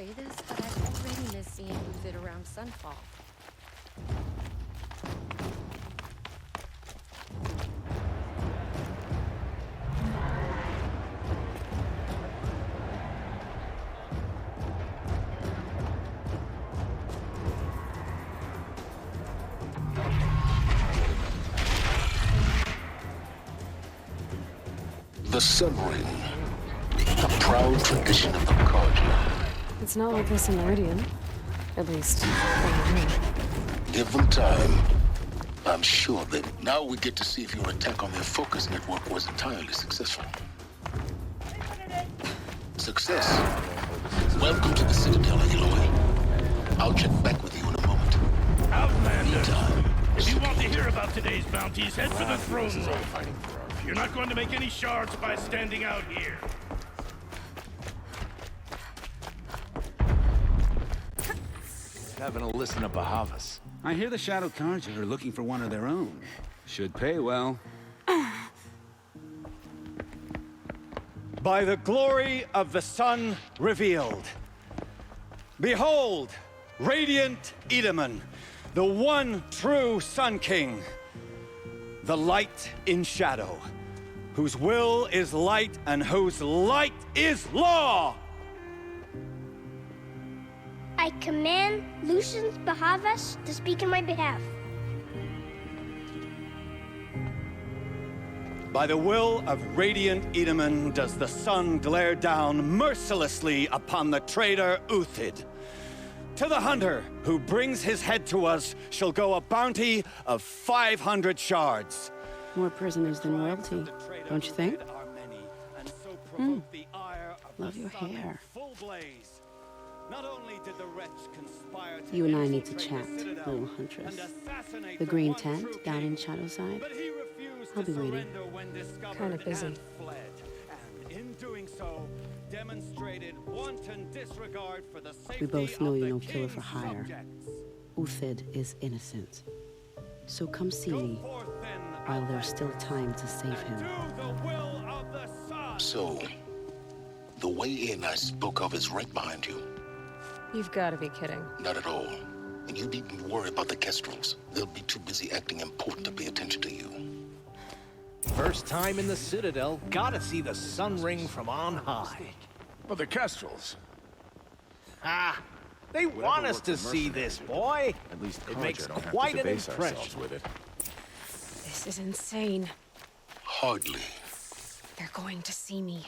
say this, but I've already missed seeing Uthid around sunfall. The Sun Ring, a proud tradition of the Carja. It's not like this in Meridian. At least, over here. Give them time. I'm sure that now we get to see if your attack on their focus network was entirely successful. Success. Welcome to the Citadel, Aloy. I'll check back with you in a moment. Outlander! Meantime, If you want to hear about today's bounties, head for the throne room. You're not going to make any shards by standing out here. Having a listen to Bahavas. I hear the Shadow Carja are looking for one of their own. Should pay well. By the glory of the sun revealed. Behold, radiant Edaman, the one true Sun King. The light in shadow, whose will is light and whose light is law! I command Lucius Bahavas to speak in my behalf. By the will of radiant Edaman does the sun glare down mercilessly upon the traitor Uthid. To the hunter who brings his head to us shall go a bounty of 500 shards. More prisoners than royalty, don't you think? Love your hair. You and I need to chat, little huntress. The green tent down in Shadowside. I'll be waiting. Kind of busy. In doing so, demonstrated wanton disregard for the safety We both know of you're the no killer for king's hire. subjects. Uthid is innocent. So come see Go me forth then, while there's still time to save him. do the will of the sun. So, the way in I spoke of is right behind you. You've got to be kidding. Not at all. And you needn't worry about the Kestrels. They'll be too busy acting important to pay attention to you. First time in the Citadel, gotta see the Sun Ring from on high. But the Kestrels. Ah, they want us to see this, boy. At least It makes don't have quite to an debase ourselves impression. with it. This is insane. Hardly. They're going to see me.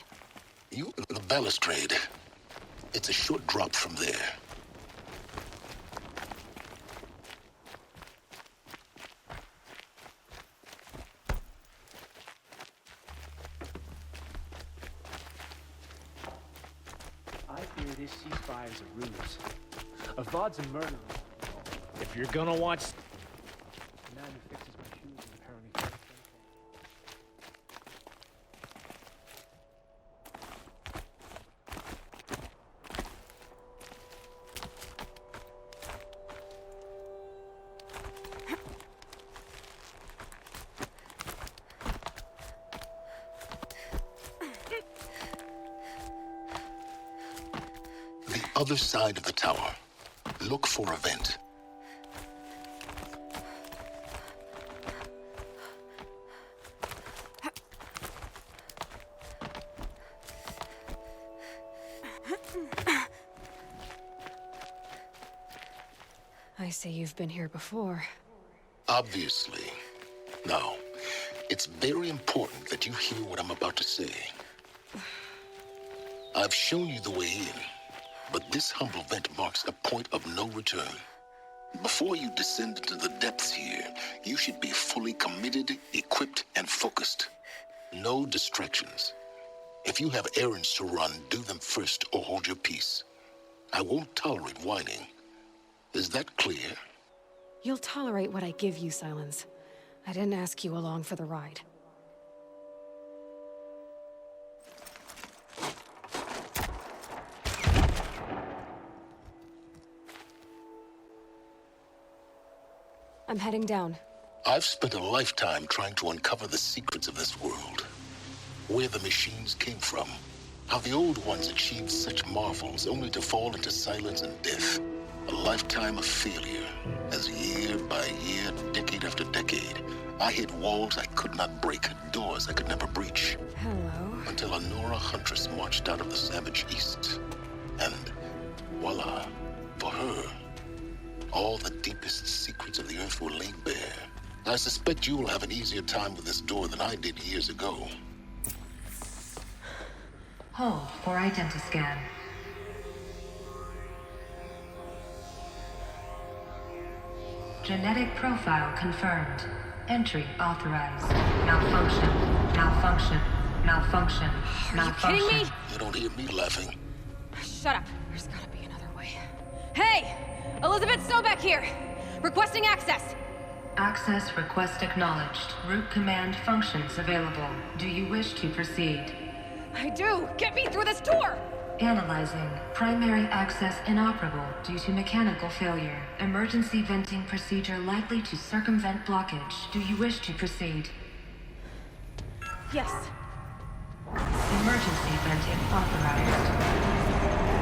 The balustrade. It's a short drop from there. I fear this ceasefire is a ruse. Of Vod's a murderer. If you're gonna watch... The man who fixes my shoes and apparently finds The other side of the tower. Look for a vent. I say you've been here before. Obviously. Now, it's very important that you hear what I'm about to say. I've shown you the way in, but this humble vent marks a point of no return. Before you descend into the depths here, you should be fully committed, equipped, and focused. No distractions. If you have errands to run, do them first or hold your peace. I won't tolerate whining. Is that clear? You'll tolerate what I give you, Silence. I didn't ask you along for the ride. I'm heading down. I've spent a lifetime trying to uncover the secrets of this world. Where the machines came from, How the old ones achieved such marvels only to fall into silence and death. A lifetime of failure, as year by year, decade after decade, I hit walls I could not break, doors I could never breach. Hello. Until a Nora huntress marched out of the savage east. And voila, for her, all the deepest secrets of the earth were laid bare. I suspect you will have an easier time with this door than I did years ago. Hold for identiscan. Genetic profile confirmed. Entry authorized. Malfunction. Malfunction. Malfunction. Malfunction. Are you kidding me? You don't hear me laughing. Shut up. There's gotta be another way. Hey! Elizabeth Sobeck here! Requesting access! Access request acknowledged. Root command functions available. Do you wish to proceed? I do! Get me through this door! Analyzing. Primary access inoperable due to mechanical failure. Emergency venting procedure likely to circumvent blockage. Do you wish to proceed? Yes. Emergency venting authorized.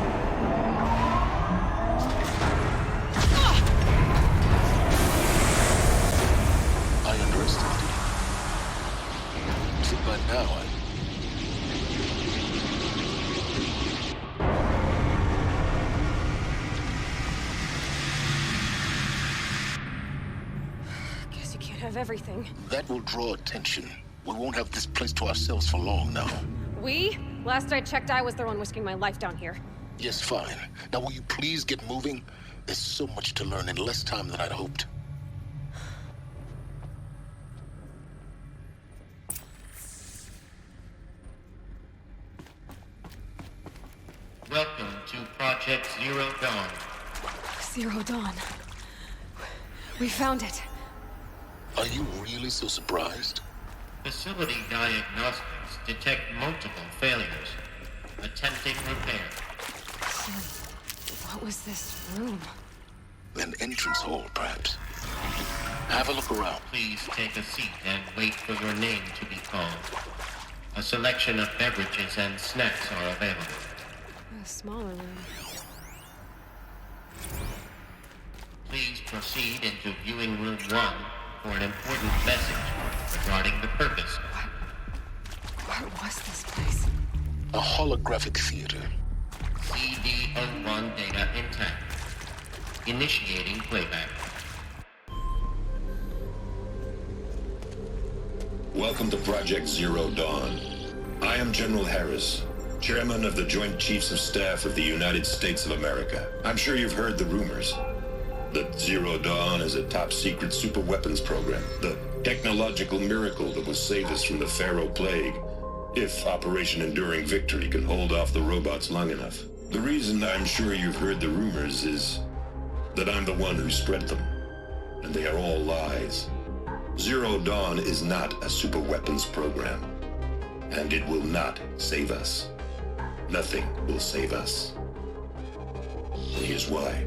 I underestimated you. See, by now, Guess you can't have everything. that will draw attention. We won't have this place to ourselves for long now. We? Last I checked, I was the one risking my life down here. Yes, fine. Now will you please get moving? There's so much to learn in less time than I'd hoped. Welcome to Project Zero Dawn. Zero Dawn. We found it. Are you really so surprised? Facility diagnostics detect multiple failures. Attempting repair. What was this room? An entrance hall, perhaps. Have a look around. Please take a seat and wait for your name to be called. A selection of beverages and snacks are available. A smaller room. Please proceed into viewing room 1 for an important message regarding the purpose. What was this place? A holographic theater. CD01 data intact. Initiating playback. Welcome to Project Zero Dawn. I am General Harris, Chairman of the Joint Chiefs of Staff of the United States of America. I'm sure you've heard the rumors that Zero Dawn is a top-secret superweapons program, the technological miracle that will save us from the Pharaoh Plague, if Operation Enduring Victory can hold off the robots long enough. The reason I'm sure you've heard the rumors is that I'm the one who spread them, and they are all lies. Zero Dawn is not a superweapons program, and it will not save us. Nothing will save us. And here's why.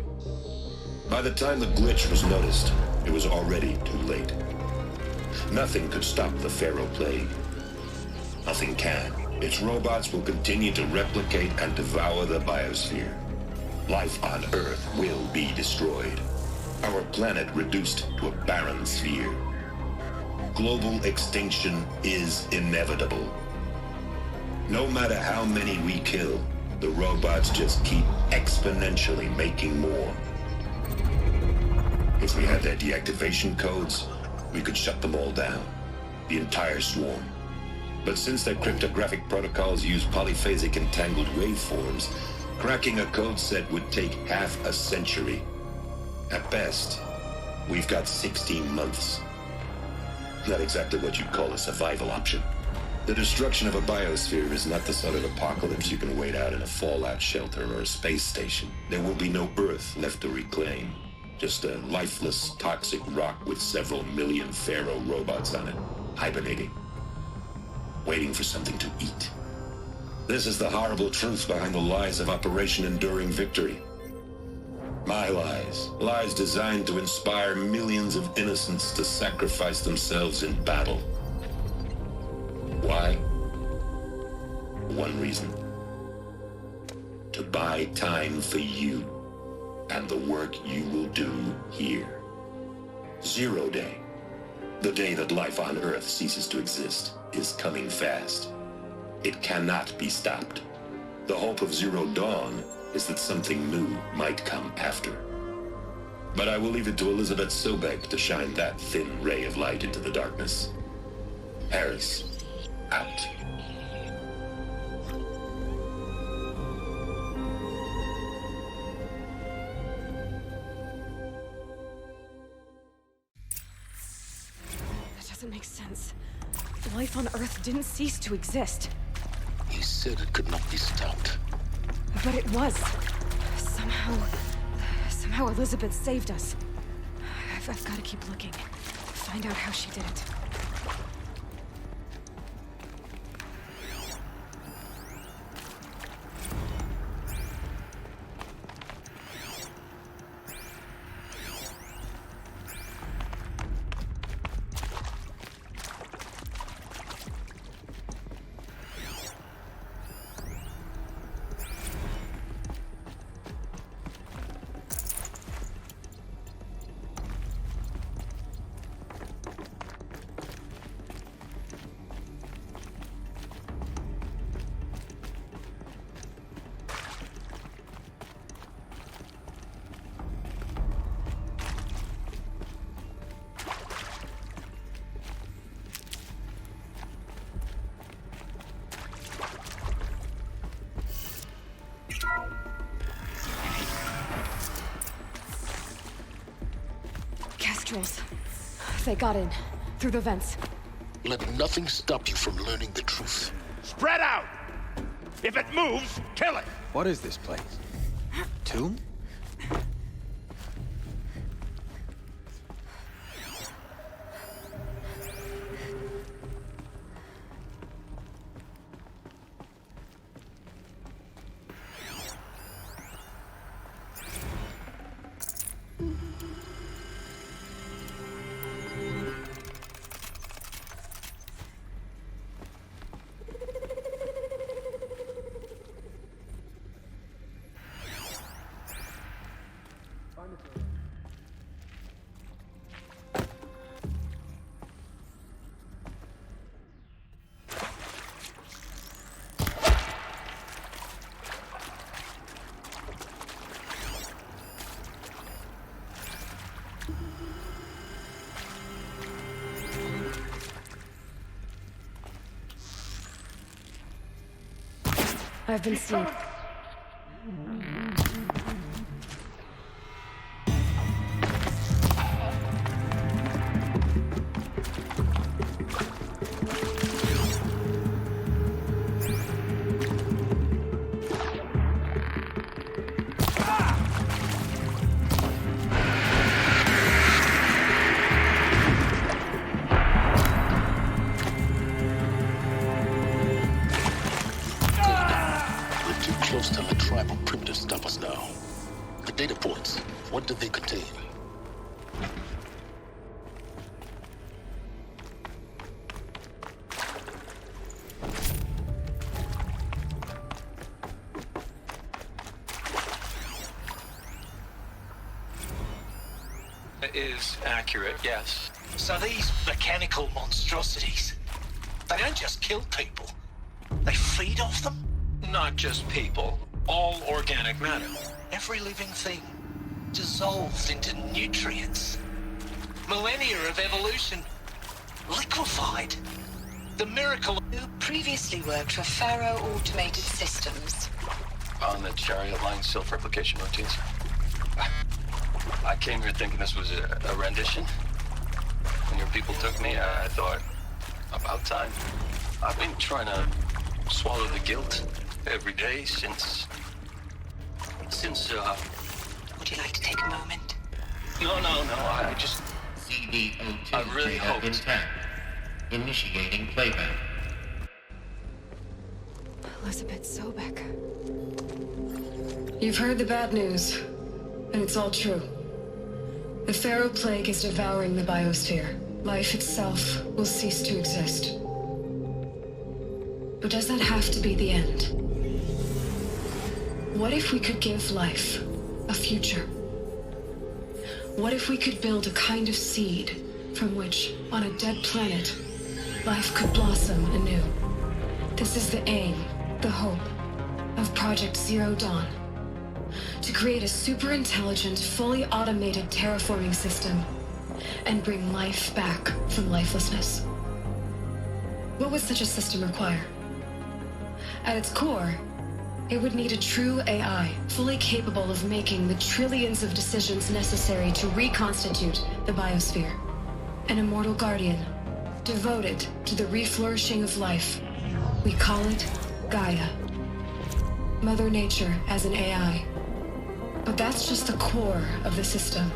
By the time the glitch was noticed, it was already too late. Nothing could stop the Pharaoh Plague. Nothing can. Its robots will continue to replicate and devour the biosphere. Life on Earth will be destroyed. Our planet reduced to a barren sphere. Global extinction is inevitable. No matter how many we kill, the robots just keep exponentially making more. If we had their deactivation codes, we could shut them all down. The entire swarm. But since their cryptographic protocols use polyphasic entangled waveforms, cracking a code set would take half a century. At best, we've got 16 months. Not exactly what you'd call a survival option. The destruction of a biosphere is not the sort of apocalypse you can wait out in a fallout shelter or a space station. There will be no Earth left to reclaim. Just a lifeless, toxic rock with several million Pharaoh robots on it, hibernating, waiting for something to eat. This is the horrible truth behind the lies of Operation Enduring Victory. My lies. Lies designed to inspire millions of innocents to sacrifice themselves in battle. Why? One reason. to buy time for you and the work you will do here. 0 Day, the day that life on Earth ceases to exist, is coming fast. It cannot be stopped. The hope of Zero Dawn is that something new might come after. But I will leave it to Elizabeth Sobek to shine that thin ray of light into the darkness. Harris, out. That doesn't make sense. Life on Earth didn't cease to exist. He said it could not be stopped. But it was. Somehow Elizabeth saved us. I've got to keep looking. Find out how she did it. They got in, through the vents. Let nothing stop you from learning the truth. Spread out! If it moves, kill it! What is this place? Tomb? I've been seen. What do they contain? Is accurate, yes. So these mechanical monstrosities, they don't just kill people, they feed off them? Not just people, all organic matter. Every living thing dissolved into nutrients. Millennia of evolution liquefied. The miracle. Who previously worked for Faro Automated Systems. On the Chariot Line self-replication routines. I came here thinking this was a rendition. When your people took me, I thought, about time. I've been trying to swallow the guilt every day since... Would you like to take a moment? No, I just... CD02 I really data hoped... intact. Initiating playback. Elizabeth Sobek. You've heard the bad news, and it's all true. The Pharaoh Plague is devouring the biosphere. Life itself will cease to exist. But does that have to be the end? What if we could give life a future? What if we could build a kind of seed from which, on a dead planet, life could blossom anew? This is the aim, the hope, of Project Zero Dawn. To create a super-intelligent, fully automated terraforming system and bring life back from lifelessness. What would such a system require? At its core, it would need a true AI, fully capable of making the trillions of decisions necessary to reconstitute the biosphere. An immortal guardian, devoted to the reflourishing of life. We call it Gaia. Mother Nature as an AI. But that's just the core of the system.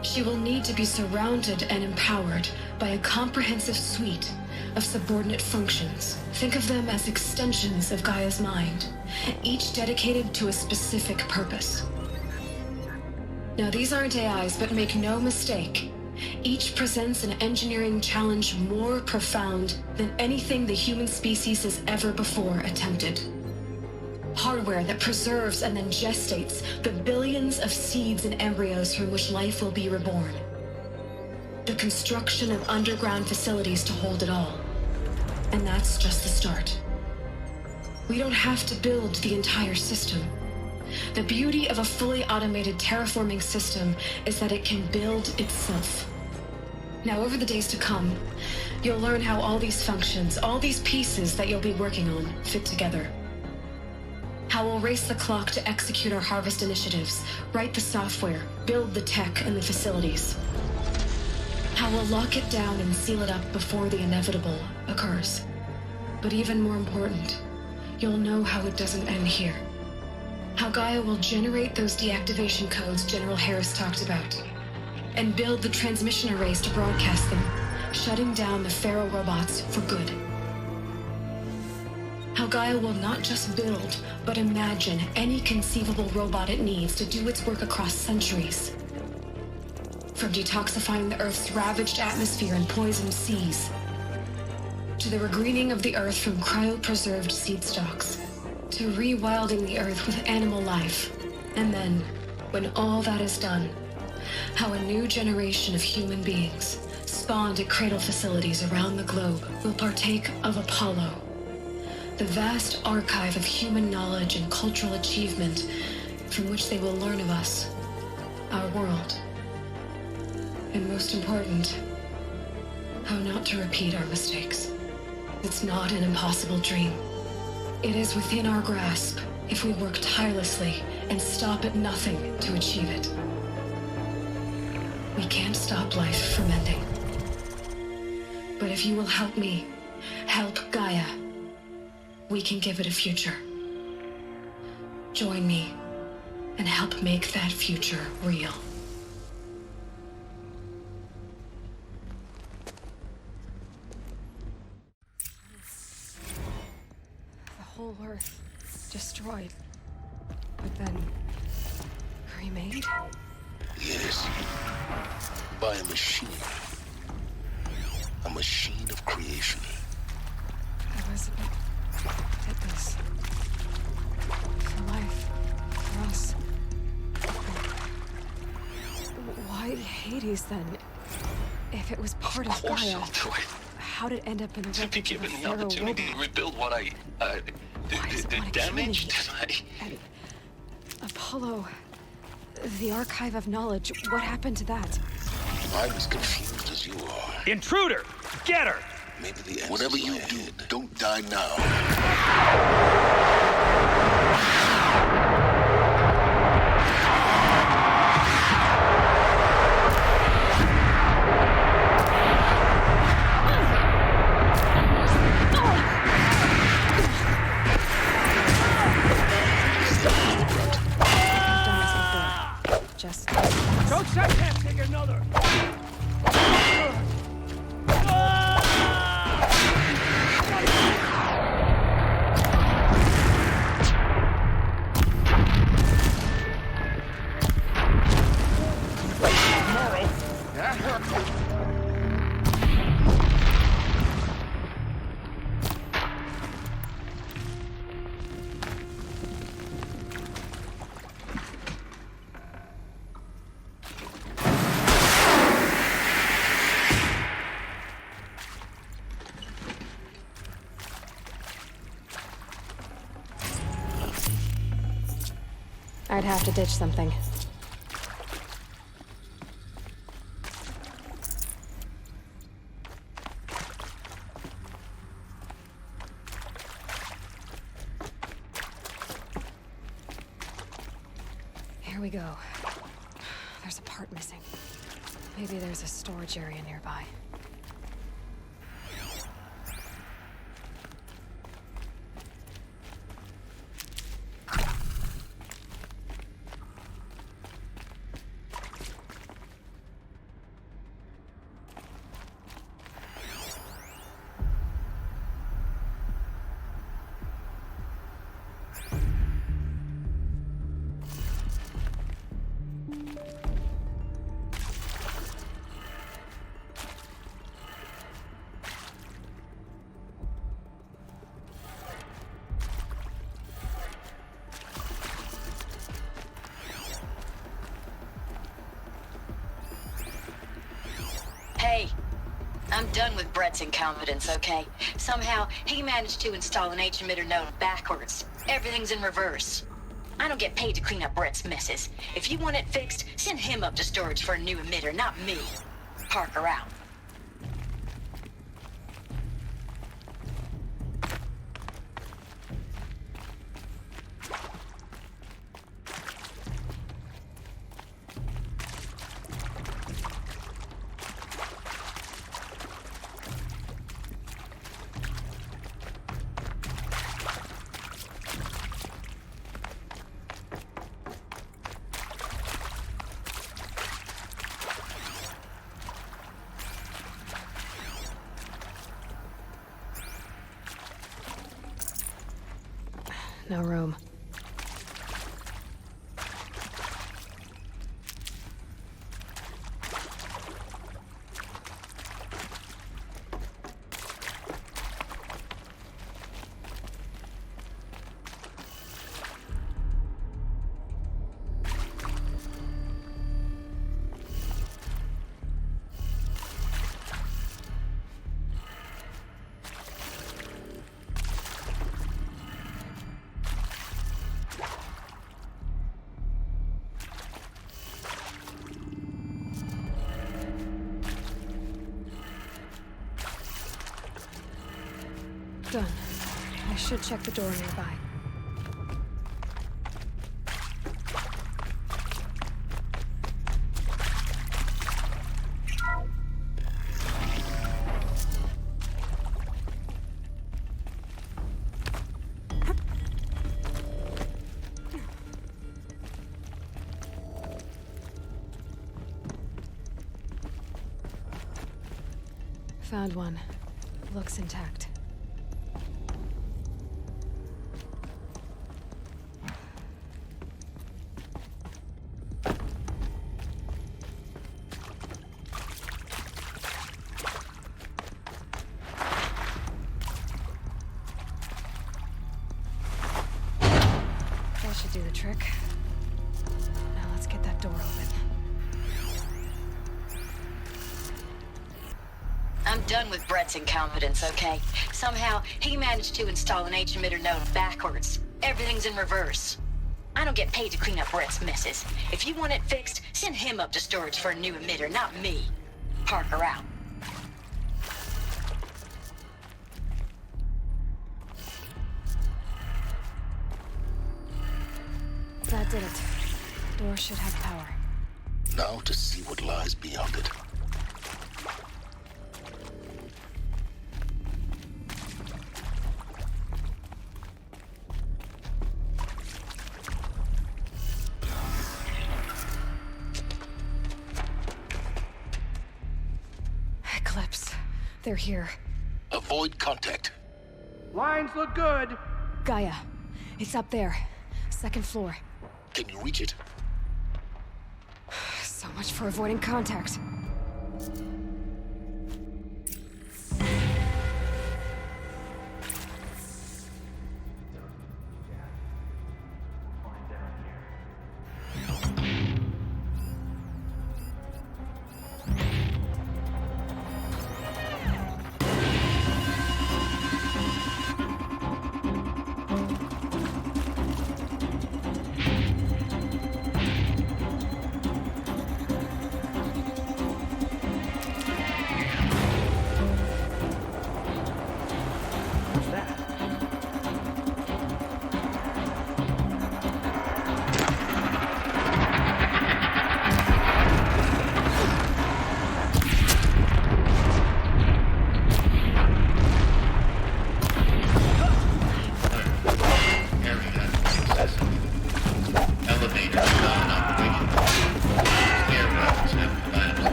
She will need to be surrounded and empowered by a comprehensive suite of subordinate functions. Think of them as extensions of Gaia's mind, each dedicated to a specific purpose. Now, these aren't AIs, but make no mistake, each presents an engineering challenge more profound than anything the human species has ever before attempted. Hardware that preserves and then gestates the billions of seeds and embryos from which life will be reborn. The construction of underground facilities to hold it all. And that's just the start. We don't have to build the entire system. The beauty of a fully automated terraforming system is that it can build itself. Now, over the days to come, you'll learn how all these functions, all these pieces that you'll be working on, fit together. How we'll race the clock to execute our harvest initiatives, write the software, build the tech and the facilities. How we'll lock it down and seal it up before the inevitable occurs. But even more important, you'll know how it doesn't end here. How Gaia will generate those deactivation codes General Harris talked about, and build the transmission arrays to broadcast them, shutting down the Pharaoh robots for good. How Gaia will not just build, but imagine any conceivable robot it needs to do its work across centuries. From detoxifying the Earth's ravaged atmosphere and poisoned seas, to the regreening of the Earth from cryopreserved seed stalks, to rewilding the Earth with animal life. And then, when all that is done, how a new generation of human beings, spawned at cradle facilities around the globe, will partake of Apollo, the vast archive of human knowledge and cultural achievement from which they will learn of us, our world. And most important, how not to repeat our mistakes. It's not an impossible dream. It is within our grasp if we work tirelessly and stop at nothing to achieve it. We can't stop life from ending. But if you will help me, help Gaia, we can give it a future. Join me and help make that future real. The whole Earth destroyed, but then remade? Yes. By a machine. A machine of creation. Elizabeth did this. For life. For us. Why Hades then? If it was part of Gaia, I'll do it. how'd it end up in a To be wreckage of given a the Pharaoh opportunity to robot? rebuild what I, damaged. And Apollo, the archive of knowledge, what happened to that? I'm as confused as you are. Intruder! Get her! Maybe the answer. Whatever you do, don't die now. Just Folks, I can't take another. I'd have to ditch something. Here we go. There's a part missing. Maybe there's a storage area nearby. Hey, I'm done with Brett's incompetence, okay? Somehow, he managed to install an H-emitter node backwards. Everything's in reverse. I don't get paid to clean up Brett's messes. If you want it fixed, send him up to storage for a new emitter, not me. Parker out. No room. Done. I should check the door nearby. Found one. Looks intact. That should do the trick. Now let's get that door open. I'm done with Brett's incompetence, okay? Somehow, he managed to install an H-emitter node backwards. Everything's in reverse. I don't get paid to clean up Brett's messes. If you want it fixed, send him up to storage for a new emitter, not me. Parker out. That did it. Door should have power. Now to see what lies beyond it. Eclipse. They're here. Avoid contact. Lines look good. Gaia. It's up there. Second floor. Can you reach it? So much for avoiding contact.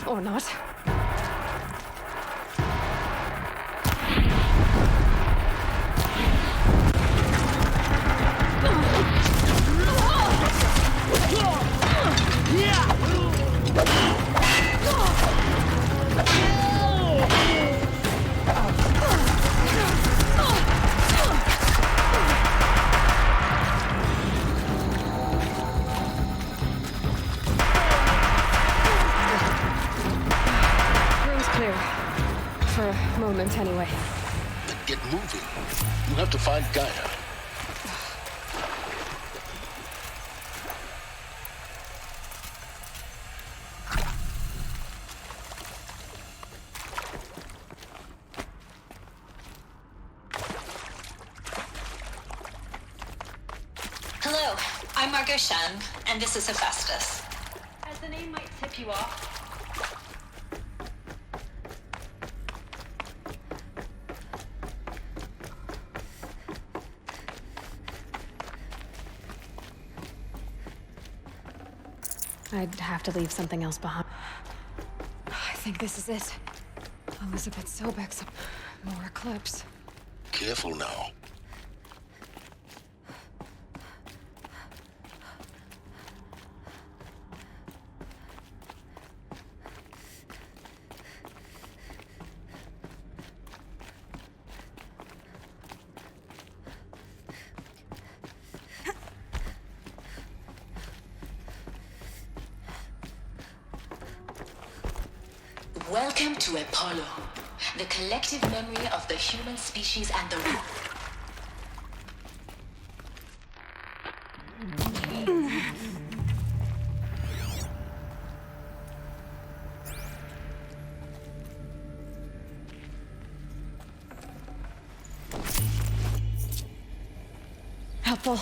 Or not. Anyway. Then get moving. You have to find Gaia. Hello, I'm Margot Shen, and this is Hephaestus. As the name might tip you off, I'd have to leave something else behind. I think this is it. Elizabeth Sobek's more eclipse. Careful now. welcome to Apollo, the collective memory of the human species and the helpful.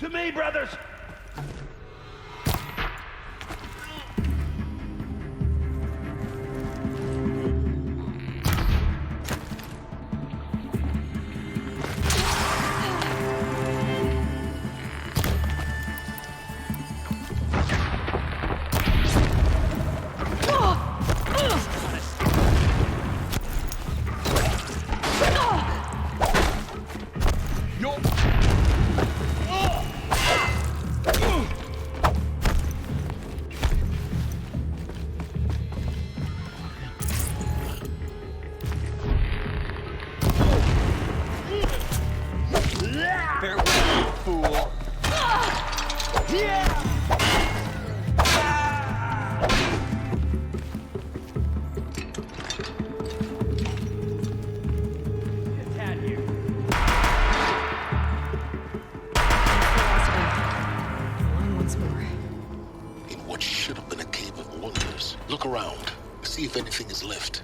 To me, brothers! Look around. See if anything is left.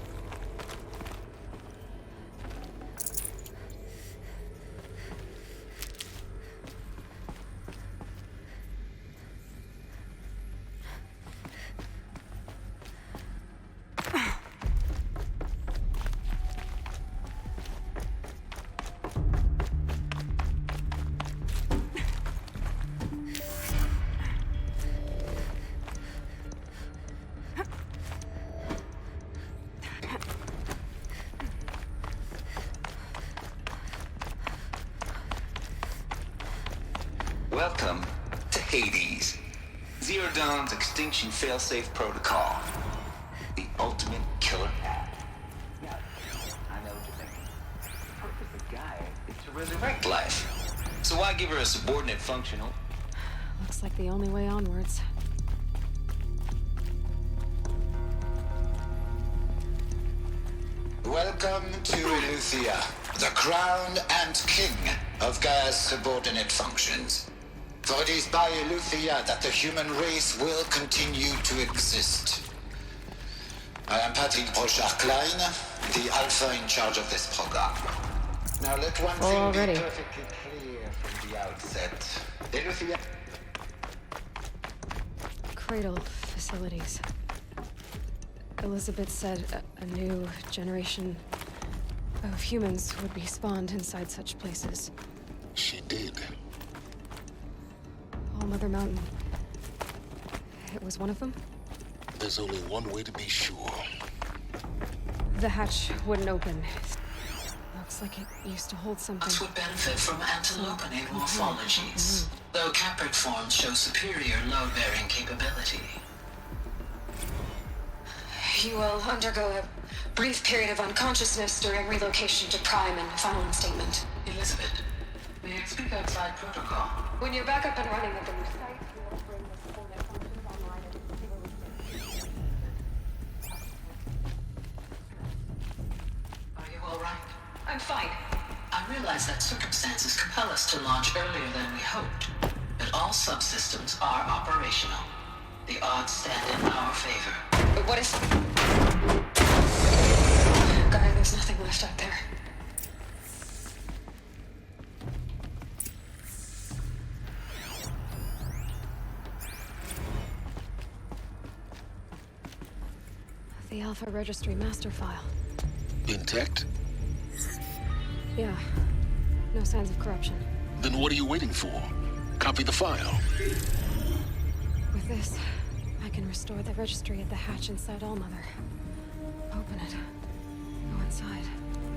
Welcome to Hades, Zero Dawn's extinction failsafe protocol. The ultimate killer app. Now, I know what you're thinking. The purpose of Gaia is to resurrect life. So why give her a subordinate functional? Looks like the only way onwards. Welcome to Eleuthia, the crown and king of Gaia's subordinate functions. For it is by Eleuthia that the human race will continue to exist. I am Patrick Brochard-Klein, the alpha in charge of this program. Now let one thing be perfectly clear from the outset. Eleuthia... cradle facilities. Elizabeth said a new generation of humans would be spawned inside such places. She did. All Mother Mountain. It was one of them? There's only one way to be sure. The hatch wouldn't open. Looks like it used to hold something. Would benefit from antilopinate morphologies, though caprid forms show superior load-bearing capability. You will undergo a brief period of unconsciousness during relocation to Prime and final statement. Elizabeth, may I speak outside protocol? When you're back up and running at the new site, we'll bring the fullnet functions online and Are you all right? I'm fine. I realize that circumstances compel us to launch earlier than we hoped, but all subsystems are operational. The odds stand in our favor. But what if... Guy, there's nothing left out there. The Alpha Registry master file. Intact? Yeah. No signs of corruption. Then what are you waiting for? Copy the file. With this, I can restore the registry at the hatch inside Allmother. Open it. Go inside.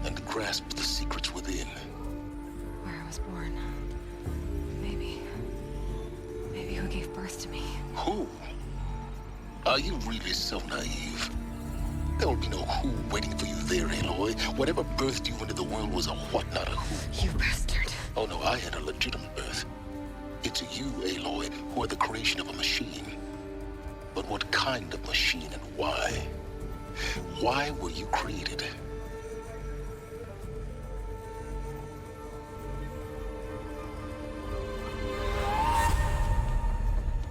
And grasp the secrets within. Where I was born. Maybe who gave birth to me. Who? Are you really so naive? There will be no who waiting for you there, Aloy. Whatever birthed you into the world was a what, not a who. You bastard. Oh no, I had a legitimate birth. It's you, Aloy, who are the creation of a machine. But what kind of machine and why? Why were you created?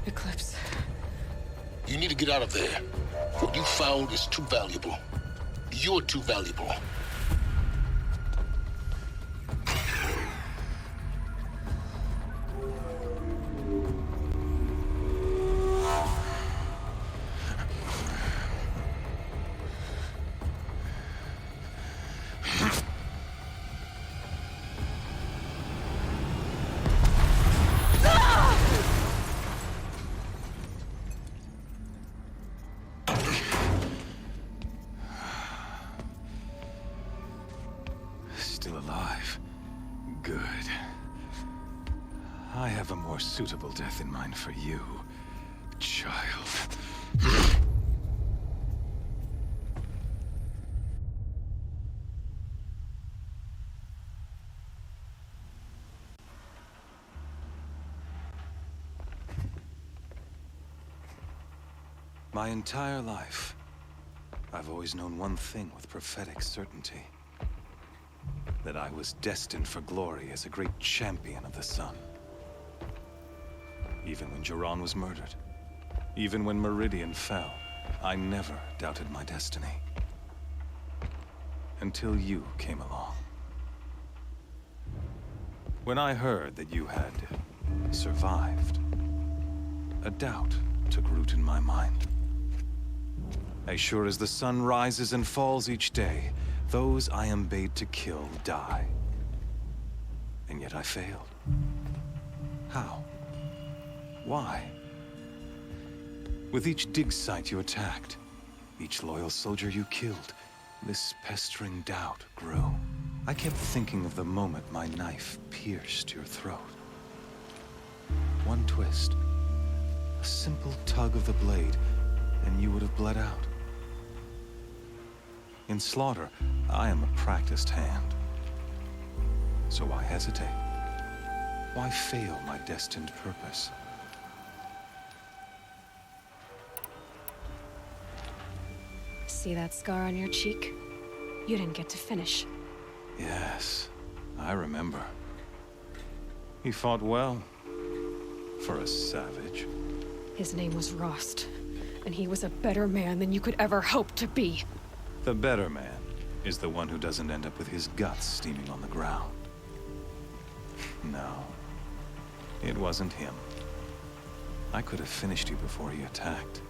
Eclipse. You need to get out of there. What you found is too valuable. You're too valuable. Still alive. Good. I have a more suitable death in mind for you, child. My entire life, I've always known one thing with prophetic certainty. That I was destined for glory as a great champion of the sun. Even when Jiran was murdered, even when Meridian fell, I never doubted my destiny. Until you came along. When I heard that you had survived, a doubt took root in my mind. As sure as the sun rises and falls each day, those I am bade to kill die. And yet I failed. How? Why? With each dig site you attacked, each loyal soldier you killed, this pestering doubt grew. I kept thinking of the moment my knife pierced your throat. One twist, a simple tug of the blade, and you would have bled out. In slaughter, I am a practiced hand. So why hesitate? Why fail my destined purpose? See that scar on your cheek? You didn't get to finish. Yes, I remember. He fought well. For a savage. His name was Rost, and he was a better man than you could ever hope to be. The better man is the one who doesn't end up with his guts steaming on the ground. No, it wasn't him. I could have finished you before he attacked.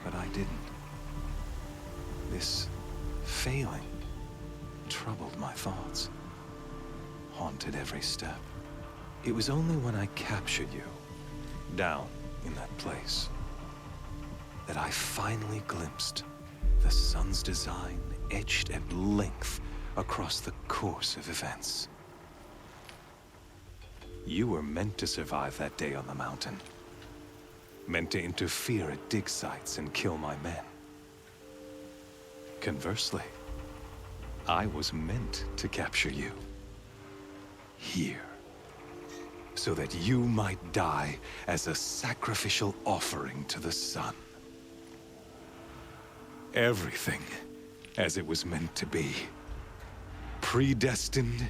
But I didn't. This failing troubled my thoughts, haunted every step. It was only when I captured you, down in that place, that I finally glimpsed the sun's design etched at length across the course of events. You were meant to survive that day on the mountain. Meant to interfere at dig sites and kill my men. Conversely, I was meant to capture you. Here. So that you might die as a sacrificial offering to the sun. Everything as it was meant to be. Predestined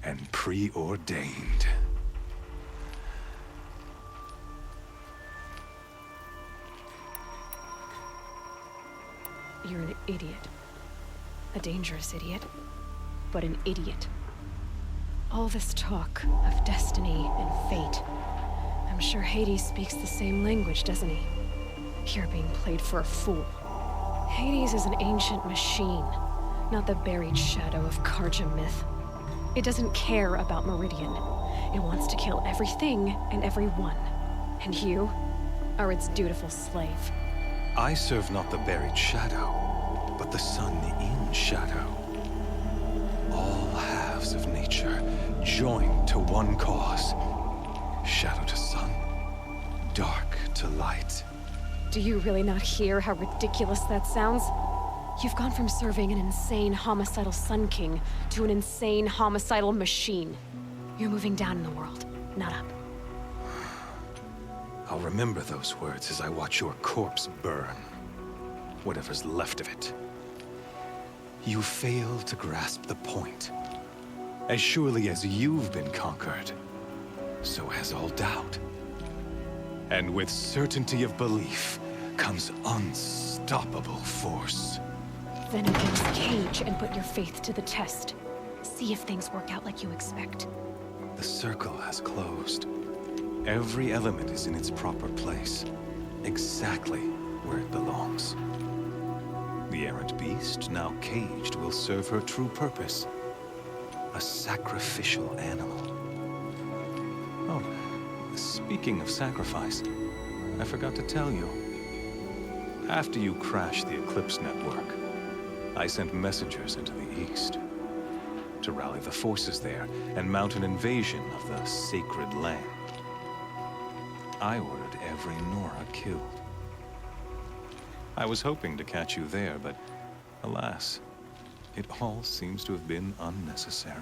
and preordained. You're an idiot. A dangerous idiot, but an idiot. All this talk of destiny and fate. I'm sure Hades speaks the same language, doesn't he? You're being played for a fool. Hades is an ancient machine, not the buried shadow of Karja myth. It doesn't care about Meridian. It wants to kill everything and everyone. And you are its dutiful slave. I serve not the buried shadow, but the sun in shadow. All halves of nature joined to one cause. Shadow to sun, dark to light. Do you really not hear how ridiculous that sounds? You've gone from serving an insane homicidal Sun King to an insane homicidal machine. You're moving down in the world, not up. I'll remember those words as I watch your corpse burn. Whatever's left of it. You fail to grasp the point. As surely as you've been conquered, so has all doubt. And with certainty of belief comes unstoppable force. Then against Cage and put your faith to the test. See if things work out like you expect. The circle has closed. Every element is in its proper place, exactly where it belongs. The errant beast, now caged, will serve her true purpose. A sacrificial animal. Oh, speaking of sacrifice, I forgot to tell you. After you crashed the Eclipse network, I sent messengers into the east to rally the forces there and mount an invasion of the sacred land. I ordered every Nora killed. I was hoping to catch you there, but alas, it all seems to have been unnecessary.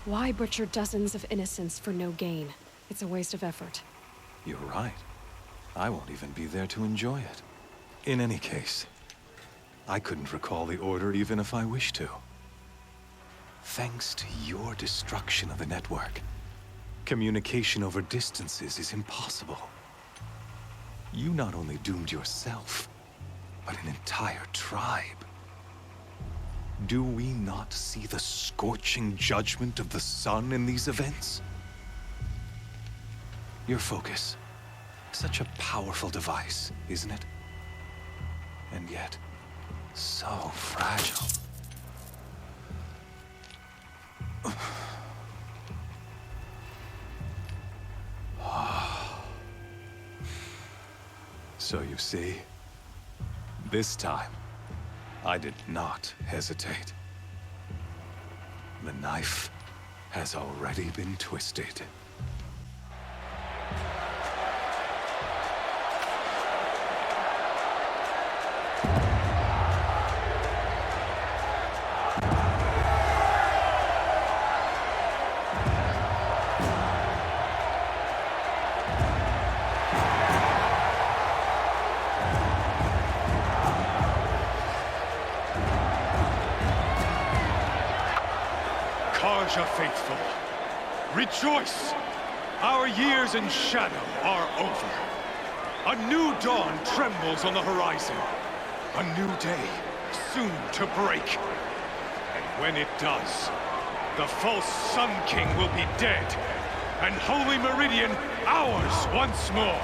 Why butcher dozens of innocents for no gain? It's a waste of effort. You're right. I won't even be there to enjoy it. In any case, I couldn't recall the order even if I wished to. Thanks to your destruction of the network, communication over distances is impossible. You not only doomed yourself, but an entire tribe. Do we not see the scorching judgment of the sun in these events? Your focus, such a powerful device, isn't it? And yet, so fragile. So you see, this time, I did not hesitate. The knife has already been twisted. Karja faithful, rejoice! Our years in shadow are over. A new dawn trembles on the horizon. A new day soon to break. And when it does, the false Sun King will be dead, and Holy Meridian ours once more.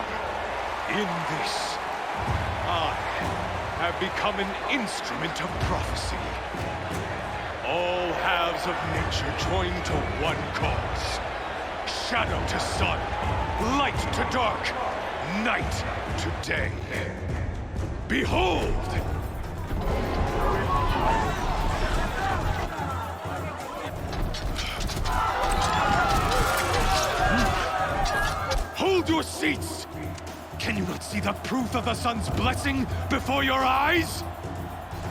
In this, I have become an instrument of prophecy. All halves of nature join to one cause. Shadow to sun, light to dark, night to day. Behold! Hold your seats! Can you not see the proof of the sun's blessing before your eyes?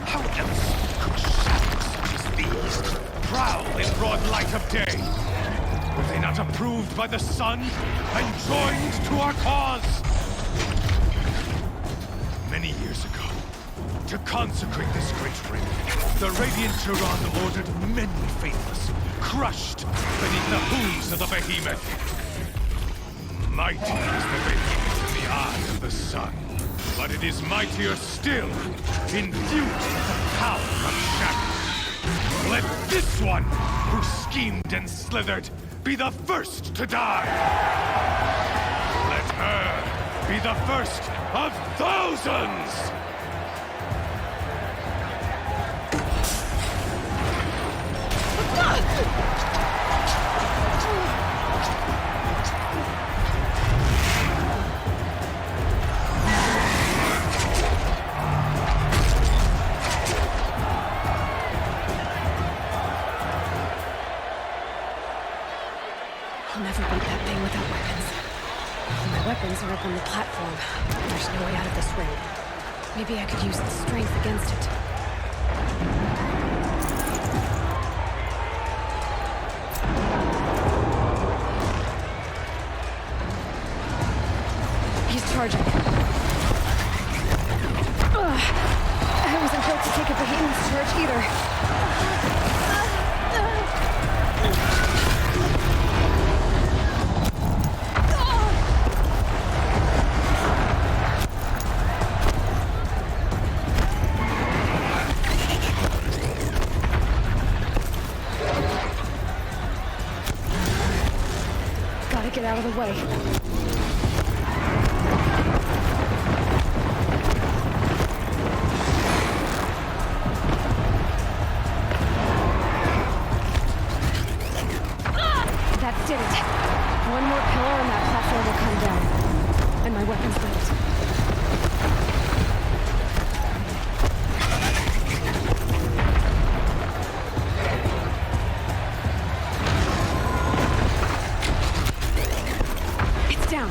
How else could shadows such as these prowl in broad light of day? Were they not approved by the sun and joined to our cause? Many years ago, to consecrate this great ring, the Radiant Tyrann ordered many faithless, crushed beneath the hooves of the behemoth. Mighty is the behemoth in the eye of the sun, but it is mightier still, infused with the power of shadow. Let this one, who schemed and slithered, be the first to die. Let her be the first of thousands! I'll never beat that thing without weapons. All my weapons are up on the platform. There's no way out of this ring. Maybe I could use its strength against it. He's charging. Ugh. I wasn't built to take a behemoth's charge either. Gotta get out of the way. That did it. One more pillar and that platform will come down. And my weapon's built. It's down.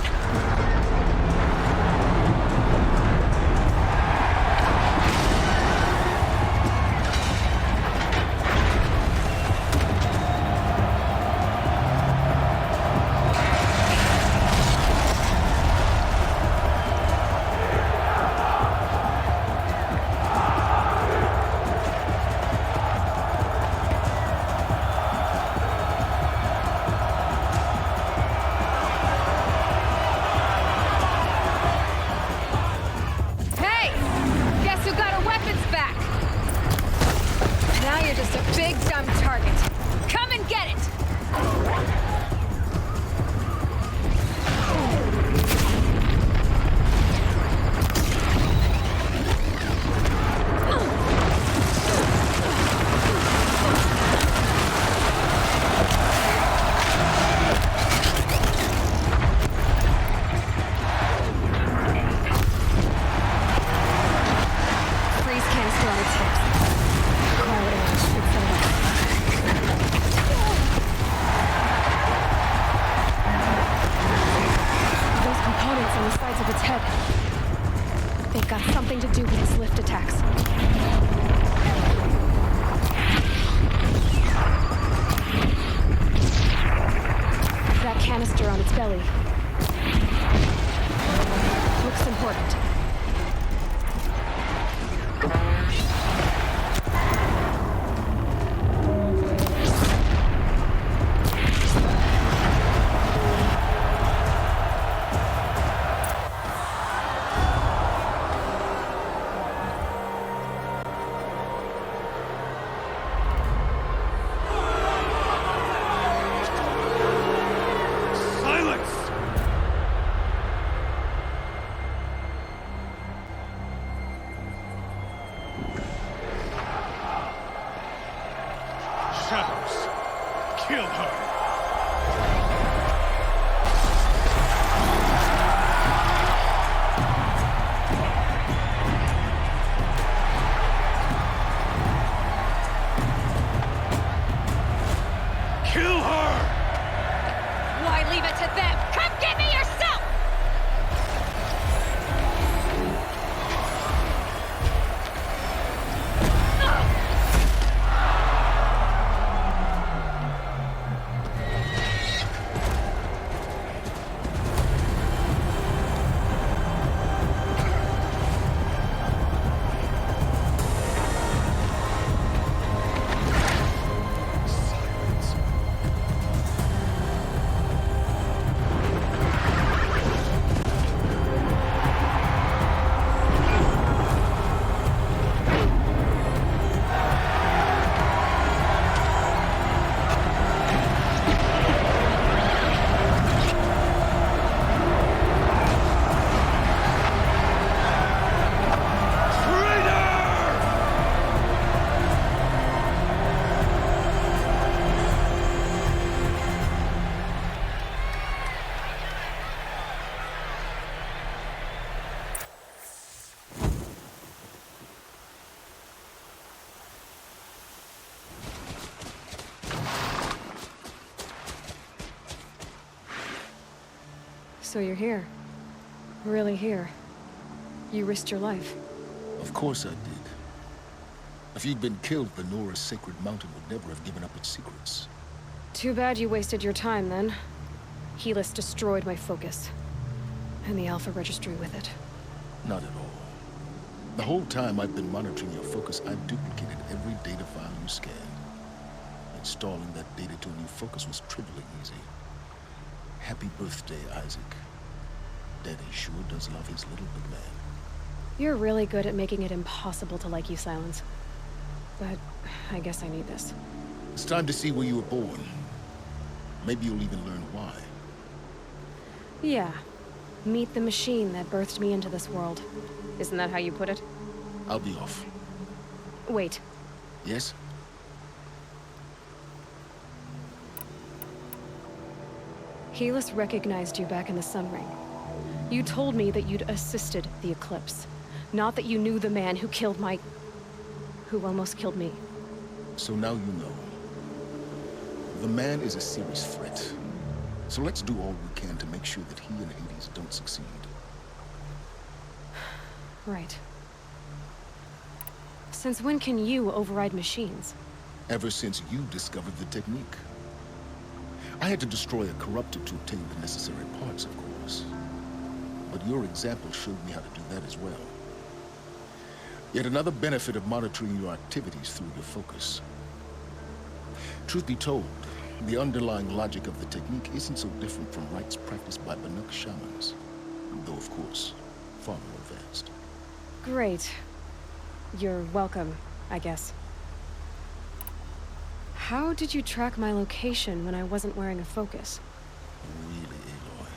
Canister on its belly. Looks important. shadows. Kill her. Kill her! Why leave it to them? Come get me yourself! So you're here. Really here. You risked your life. Of course I did. If you'd been killed, the Nora's sacred mountain would never have given up its secrets. Too bad you wasted your time, then. Helis destroyed my focus. And the Alpha Registry with it. Not at all. The whole time I've been monitoring your focus, I've duplicated every data file you scanned. Installing that data to a new focus was trivially easy. Happy birthday, Isaac. Daddy sure does love his little big man. You're really good at making it impossible to like you, Silence. But I guess I need this. It's time to see where you were born. Maybe you'll even learn why. Yeah. Meet the machine that birthed me into this world. Isn't that how you put it? I'll be off. Wait. Yes? Helis recognized you back in the Sun Ring. You told me that you'd assisted the Eclipse. Not that you knew the man who killed who almost killed me. So now you know. The man is a serious threat. So let's do all we can to make sure that he and Hades don't succeed. Right. Since when can you override machines? Ever since you discovered the technique. I had to destroy a corruptor to obtain the necessary parts, of course. But your example showed me how to do that as well. Yet another benefit of monitoring your activities through your focus. Truth be told, the underlying logic of the technique isn't so different from rites practiced by Banuk shamans. Though, of course, far more advanced. Great. You're welcome, I guess. How did you track my location when I wasn't wearing a focus? Really, Aloy.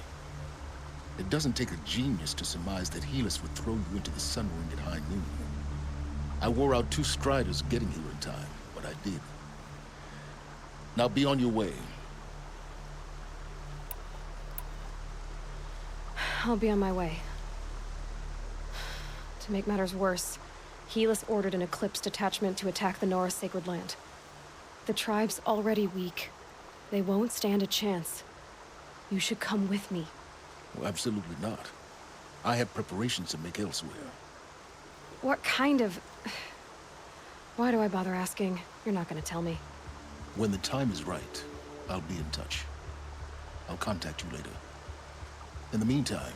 It doesn't take a genius to surmise that Helis would throw you into the Sun Ring at high noon. I wore out 2 striders getting here in time, but I did. Now be on your way. I'll be on my way. To make matters worse, Helis ordered an Eclipse detachment to attack the Nora Sacred Land. The tribe's already weak. They won't stand a chance. You should come with me. Well, absolutely not. I have preparations to make elsewhere. What kind of... Why do I bother asking? You're not gonna tell me. When the time is right, I'll be in touch. I'll contact you later. In the meantime,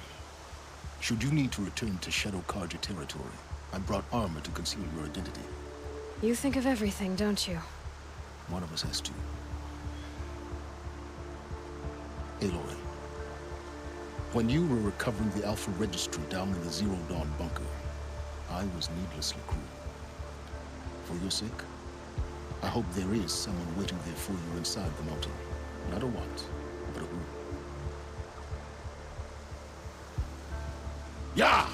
should you need to return to Shadow Karja territory, I brought armor to conceal your identity. You think of everything, don't you? One of us has to. Aloy, when you were recovering the Alpha Registry down in the Zero Dawn bunker, I was needlessly cruel. For your sake, I hope there is someone waiting there for you inside the mountain. Not a what, but a who. Yeah!